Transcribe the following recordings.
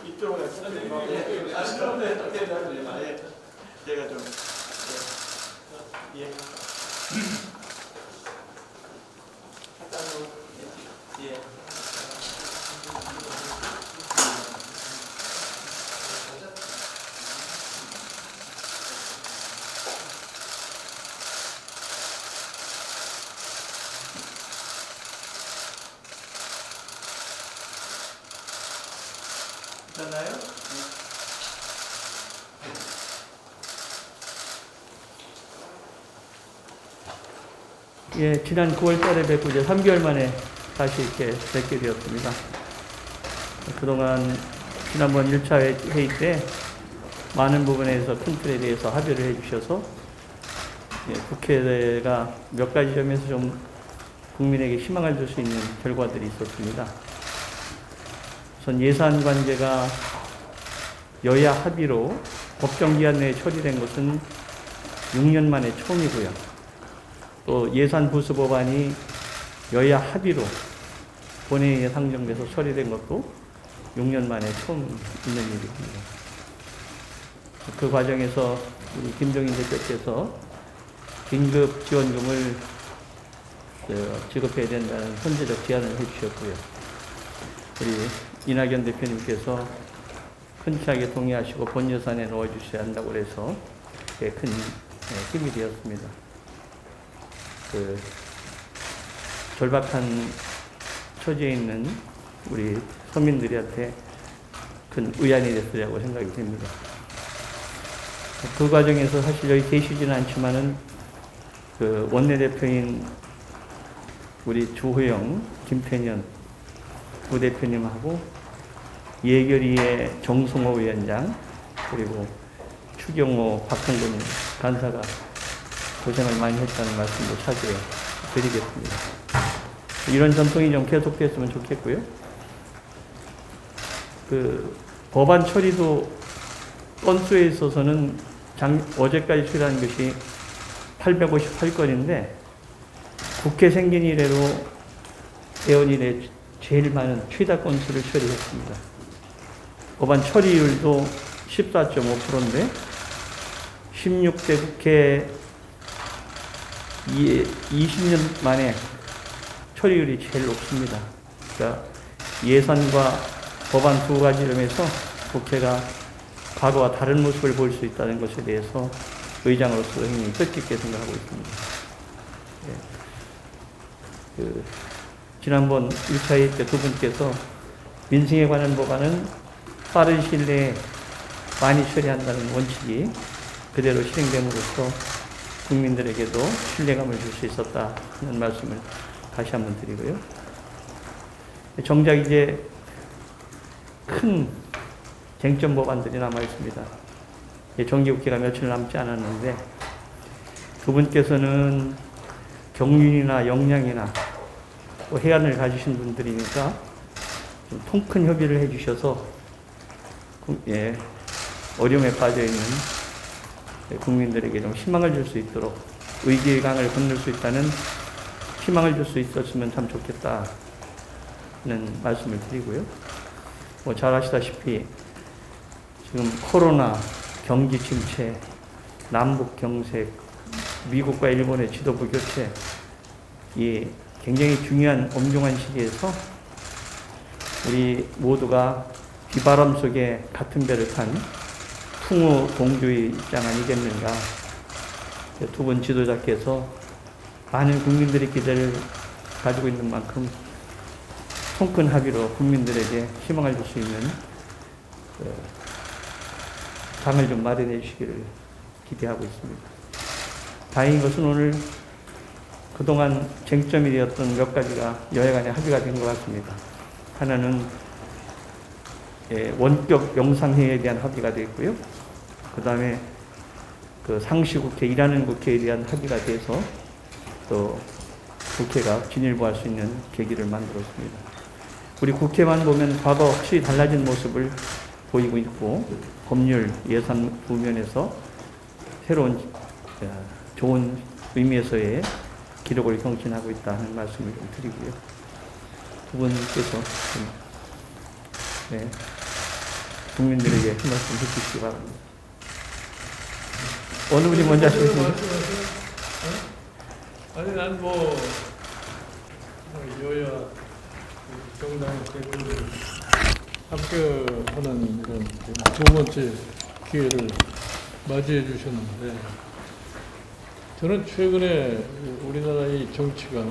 이쪽으로 가서 제가 좀 예. 예. 괜찮나요? 예, 지난 9월 달에 뵙고 이제 3개월 만에 다시 이렇게 뵙게 되었습니다. 그동안 지난번 1차 회의 때 많은 부분에서 큰 틀에 대해서 합의를 해 주셔서 예, 국회가 몇 가지 점에서 좀 국민에게 희망을 줄 수 있는 결과들이 있었습니다. 우선 예산 관계가 여야 합의로 법정기한 내에 처리된 것은 6년 만에 처음이고요. 또 예산 부수 법안이 여야 합의로 본회의에 상정돼서 처리된 것도 6년 만에 처음 있는 일입니다. 그 과정에서 우리 김종인 대표께서 긴급 지원금을 지급해야 된다는 선제적 제안을 해주셨고요. 우리 이낙연 대표님께서 흔쾌하게 동의하시고 본 예산에 넣어주셔야 한다고 해서 큰 힘이 되었습니다. 절박한 처지에 있는 우리 서민들한테 큰 의안이 됐으리라고 생각이 됩니다. 그 과정에서 사실 여기 계시지는 않지만은 원내대표인 우리 주호영, 김태년 부대표님하고 예결위의 정성호 위원장 그리고 추경호, 박홍근 간사가 고생을 많이 했다는 말씀도 차지해 드리겠습니다. 이런 전통이 좀 계속됐으면 좋겠고요. 법안 처리도 건수에 있어서는 어제까지 처리한 것이 858건인데 국회 생긴 이래로 대원 이래 제일 많은 최다 건수를 처리했습니다. 법안 처리율도 14.5%인데 16대 국회 20년 만에 처리율이 제일 높습니다. 그러니까 예산과 법안 두 가지 점에서 국회가 과거와 다른 모습을 볼 수 있다는 것에 대해서 의장으로서 굉장히 뜻깊게 생각하고 있습니다. 네. 지난번 1차 회의 때 두 분께서 민생에 관한 법안은 빠른 시일 내에 많이 처리한다는 원칙이 그대로 실행됨으로써 국민들에게도 신뢰감을 줄 수 있었다는 말씀을 다시 한번 드리고요. 정작 이제 큰 쟁점 법안들이 남아 있습니다. 정기국회가 며칠 남지 않았는데 그분께서는 경륜이나 역량이나 또 해안을 가지신 분들이니까 좀 통큰 협의를 해주셔서 어려움에 빠져있는 국민들에게 좀 희망을 줄 수 있도록 의지의 강을 건널 수 있다는 희망을 줄 수 있었으면 참 좋겠다는 말씀을 드리고요. 잘 아시다시피 지금 코로나, 경기 침체, 남북 경색, 미국과 일본의 지도부 교체, 이 굉장히 중요한 엄중한 시기에서 우리 모두가 비바람 속에 같은 배를 탄 풍우 동조의 입장 아니겠는가. 두 분 지도자께서 많은 국민들의 기대를 가지고 있는 만큼 통큰 합의로 국민들에게 희망을 줄 수 있는 장을 좀 마련해 주시기를 기대하고 있습니다. 다행인 것은 오늘 그동안 쟁점이 되었던 몇 가지가 여야 간에 합의가 된 것 같습니다. 하나는 원격 영상회의에 대한 합의가 되었고요. 그 다음에 상시국회, 일하는 국회에 대한 합의가 돼서 또 국회가 진일보할 수 있는 계기를 만들었습니다. 우리 국회만 보면 과거 확실히 달라진 모습을 보이고 있고 법률, 예산 부면에서 새로운 좋은 의미에서의 기록을 경신하고 있다는 말씀을 좀 드리고요. 두 분께서 국민들에게 한 말씀 해주시기 바랍니다. 어느 분이 먼저 하시겠습니까? 아니 난 여야 정당 대표들 합격하는 이런 두 번째 기회를 맞이해 주셨는데 저는 최근에 우리나라의 정치가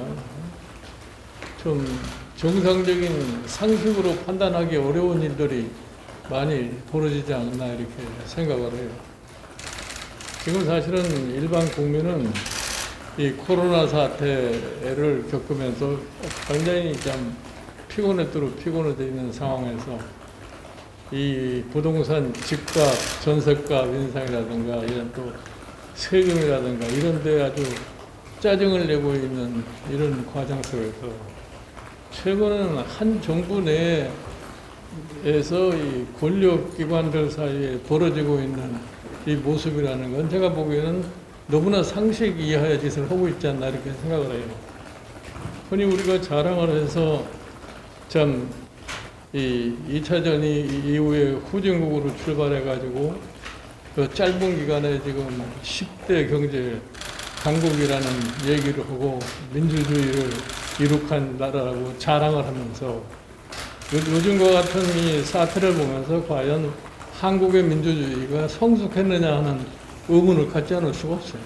좀 정상적인 상식으로 판단하기 어려운 일들이 많이 벌어지지 않나 이렇게 생각을 해요. 지금 사실은 일반 국민은 이 코로나 사태를 겪으면서 굉장히 좀 피곤해 있는 상황에서 이 부동산 집값, 전세값 인상이라든가 이런 또 세금이라든가 이런 데 아주 짜증을 내고 있는 이런 과정 속에서 최근에는 한 정부 내에서 이 권력기관들 사이에 벌어지고 있는 이 모습이라는 건 제가 보기에는 너무나 상식 이하의 짓을 하고 있지 않나 이렇게 생각을 해요. 흔히 우리가 자랑을 해서 참 이 2차전 이후에 후진국으로 출발해가지고 그 짧은 기간에 지금 10대 경제 강국이라는 얘기를 하고 민주주의를 이룩한 나라라고 자랑을 하면서 요즘과 같은 이 사태를 보면서 과연 한국의 민주주의가 성숙했느냐 하는 의문을 갖지 않을 수가 없어요.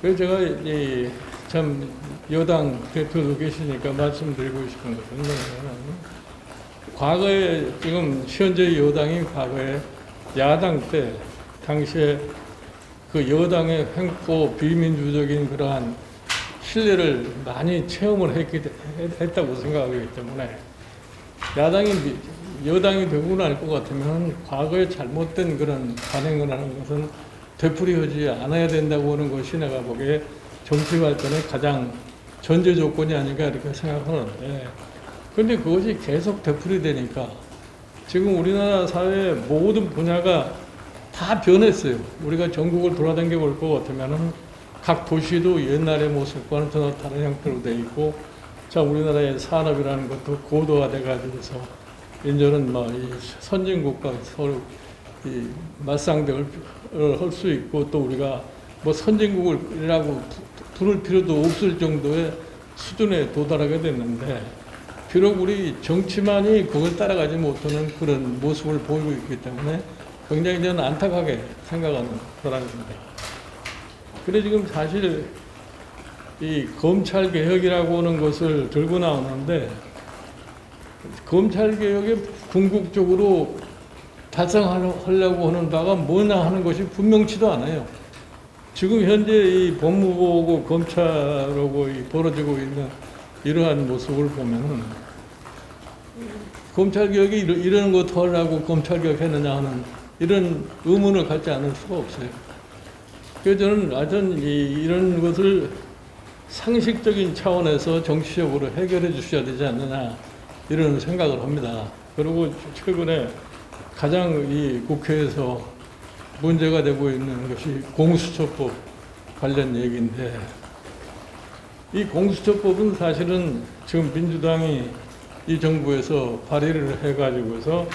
그래서 제가 참 여당 대표도 계시니까 말씀드리고 싶은 것은 과거에 지금 현재 여당이 과거에 야당 때 당시에 그 여당의 횡포 비민주적인 그러한 신뢰를 많이 체험을 했다고 생각하기 때문에 여당이 되고 날 것 같으면 과거에 잘못된 그런 관행을 하는 것은 되풀이하지 않아야 된다고 하는 것이 내가 보기에 정치 발전의 가장 전제 조건이 아닌가 이렇게 생각하는데 그런데 그것이 계속 되풀이되니까 지금 우리나라 사회의 모든 분야가 다 변했어요. 우리가 전국을 돌아다녀 볼 것 같으면은 각 도시도 옛날의 모습과는 전혀 다른 형태로 되어 있고 자 우리나라의 산업이라는 것도 고도화돼 가지고서 이제는 이 선진국과 서로 이 맞상대를 할 수 있고 또 우리가 선진국이라고 부를 필요도 없을 정도의 수준에 도달하게 됐는데 비록 우리 정치만이 그걸 따라가지 못하는 그런 모습을 보이고 있기 때문에 굉장히 저는 안타깝게 생각하는 사람입니다. 그래 지금 사실 이 검찰 개혁이라고 하는 것을 들고 나오는데 검찰 개혁의 궁극적으로 달성하려고 하는 바가 뭐냐 하는 것이 분명치도 않아요. 지금 현재 이 법무부하고 검찰하고 벌어지고 있는 이러한 모습을 보면은 검찰 개혁이 이런 것 하려고 검찰 개혁했느냐 하는 이런 의문을 갖지 않을 수가 없어요. 그래서 저는 하여튼 이런 것을 상식적인 차원에서 정치적으로 해결해 주셔야 되지 않느냐 이런 생각을 합니다. 그리고 최근에 가장 이 국회에서 문제가 되고 있는 것이 공수처법 관련 얘기인데 이 공수처법은 사실은 지금 민주당이 이 정부에서 발의를 해가지고서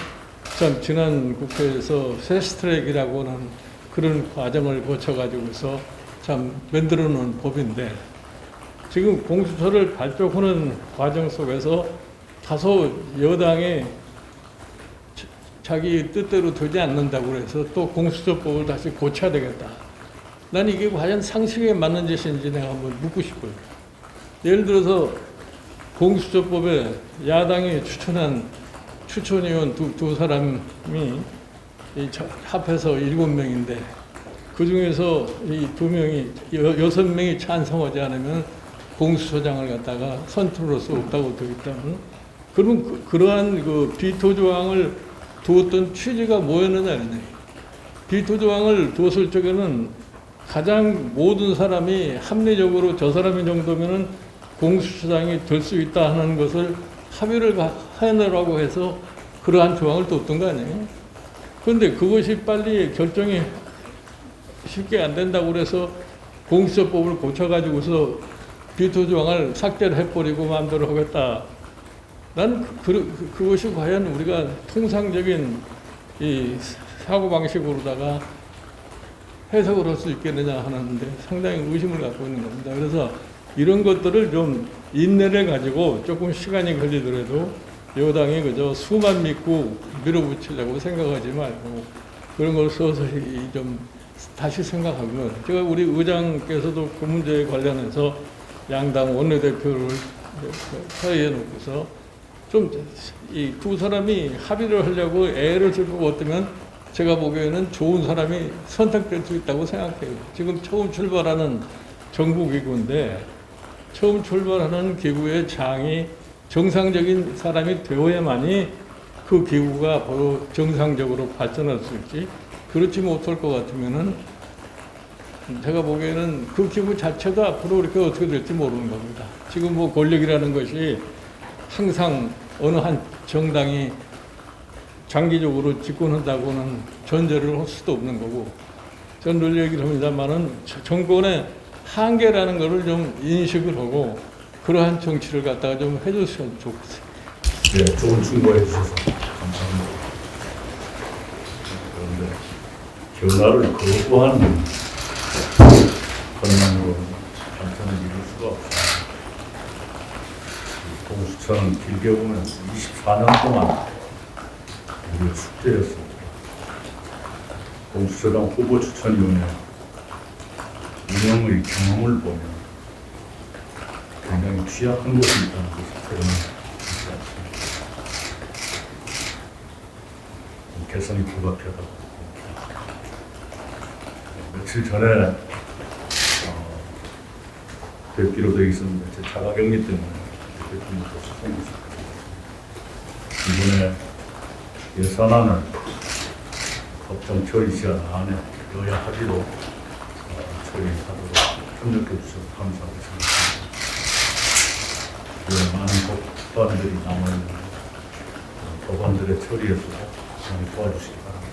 참 지난 국회에서 패스트트랙이라고 하는 그런 과정을 거쳐가지고서 참 만들어 놓은 법인데 지금 공수처를 발족하는 과정 속에서 다소 여당이 자기 뜻대로 되지 않는다고 해서 또 공수처법을 다시 고쳐야 되겠다. 난 이게 과연 상식에 맞는 짓인지 내가 한번 묻고 싶어요. 예를 들어서 공수처법에 야당이 추천한 추천위원 두 사람이 합해서 7명인데 그 중에서 이 6명이 찬성하지 않으면 공수처장을 갖다가 선출할 수 없다고 되어 있다면 그러면 그러한 그 비토 조항을 두었던 취지가 뭐였느냐. 비토 조항을 두었을 적에는 가장 모든 사람이 합리적으로 저 사람이 정도면은 공수처장이 될 수 있다 하는 것을 합의를 해내라고 해서 그러한 조항을 뒀던 거 아니에요? 그런데 그것이 빨리 결정이 쉽게 안 된다고 그래서 공수처법을 고쳐가지고서 비토 조항을 삭제를 해버리고 마음대로 하겠다. 난 그것이 과연 우리가 통상적인 이 사고 방식으로다가 해석을 할 수 있겠느냐 하는데 상당히 의심을 갖고 있는 겁니다. 그래서 이런 것들을 좀 인내를 가지고 조금 시간이 걸리더라도 여당이 그저 수만 믿고 밀어붙이려고 생각하지 말고 그런 걸 서서히 좀 다시 생각하면 제가 우리 의장께서도 그 문제에 관련해서 양당 원내대표를 사이에 놓고서 좀 이 두 사람이 합의를 하려고 애를 쓰고 어쩌면 제가 보기에는 좋은 사람이 선택될 수 있다고 생각해요. 지금 처음 출발하는 정부기구인데 처음 출발하는 기구의 장이 정상적인 사람이 되어야만이 그 기구가 바로 정상적으로 발전할 수 있지 그렇지 못할 것 같으면은 제가 보기에는 그 기구 자체도 앞으로 이렇게 어떻게 될지 모르는 겁니다. 지금 뭐 권력이라는 것이 항상 어느 한 정당이 장기적으로 집권한다고는 전제를 할 수도 없는 거고 저는 늘 얘기를 합니다만은 정권의 한계라는 것을 좀 인식을 하고 그러한 정치를 갖다가 좀 해줬으면 좋겠어요. 네, 좋은 충고해 주셔서 감사합니다. 그런데 변화를 거부하는 것만으로 발전을 이룰 수가 없어요. 공수처는 길게 보면 24년 동안 우리의 숙제였습니다. 공수처장 후보 추천위원회 운영의 경험을 보면 굉장히 취약한 것이 있다는 것을 드러내지 않습니다. 개선이 불가피하다고 봅니다. 며칠 전에 뵙기로 되어 있었는데 제 자가격리 때문에 대표님도 수고하셨습니다. 이번에 예산안을 법정 처리 시간 안에 여야 합의로 처리하도록 협력해 주셔서 감사하고 생각합니다. 많은 법안들이 남아있는 법안들의 처리에서 많이 도와주시기 바랍니다.